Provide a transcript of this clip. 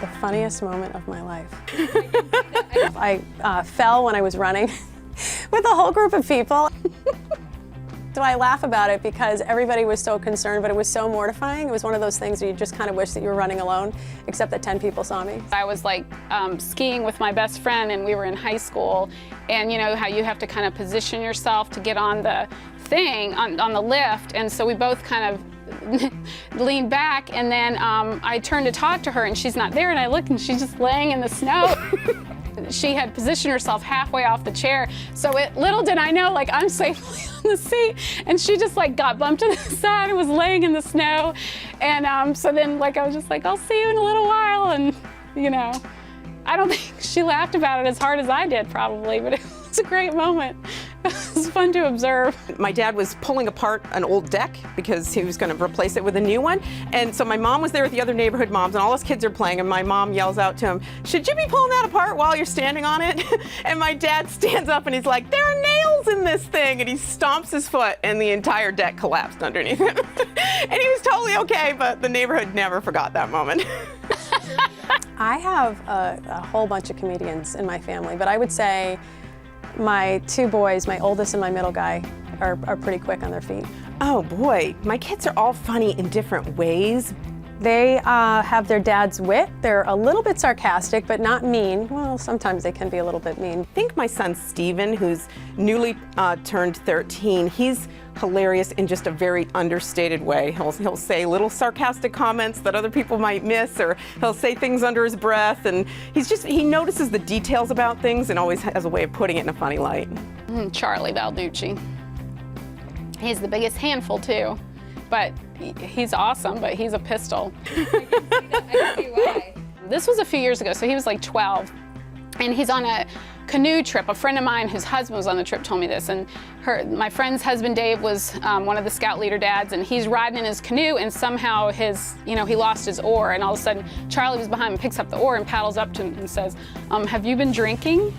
The funniest moment of my life. I fell when I was running with a whole group of people. So I laugh about it because everybody was so concerned, but it was so mortifying. It was one of those things where you just kind of wish that you were running alone, except that 10 people saw me. I was like skiing with my best friend, and we were in high school, and you know how you have to kind of position yourself to get on the thing, on the lift, and so we both kind of leaned back, and then I turned to talk to her, and she's not there, and I look, and she's just laying in the snow. She had positioned herself halfway off the chair, so little did I know, like, I'm safely on the seat, and she just like got bumped to the side and was laying in the snow, and so then like I was just like, I'll see you in a little while, and you know, I don't think she laughed about it as hard as I did probably, but it was a great moment. It was fun to observe. My dad was pulling apart an old deck because he was going to replace it with a new one. And so my mom was there with the other neighborhood moms, and all us kids are playing, and my mom yells out to him, "Should you be pulling that apart while you're standing on it?" And my dad stands up and he's like, "There are nails in this thing." And he stomps his foot and the entire deck collapsed underneath him. And he was totally okay, but the neighborhood never forgot that moment. I have a whole bunch of comedians in my family, but I would say my two boys, my oldest and my middle guy, are pretty quick on their feet. Oh boy, my kids are all funny in different ways. They have their dad's wit. They're a little bit sarcastic, but not mean. Well, sometimes they can be a little bit mean. I think my son Steven, who's newly turned 13, he's hilarious in just a very understated way. He'll say little sarcastic comments that other people might miss, or he'll say things under his breath, and he notices the details about things and always has a way of putting it in a funny light. Charlie Balducci. He's the biggest handful too, but he's awesome, but he's a pistol. I can see why. This was a few years ago, so he was like 12, and he's on a canoe trip. A friend of mine whose husband was on the trip told me this, and my friend's husband Dave was one of the scout leader dads, and he's riding in his canoe, and somehow he lost his oar, and all of a sudden Charlie was behind him, picks up the oar and paddles up to him and says, "Have you been drinking?"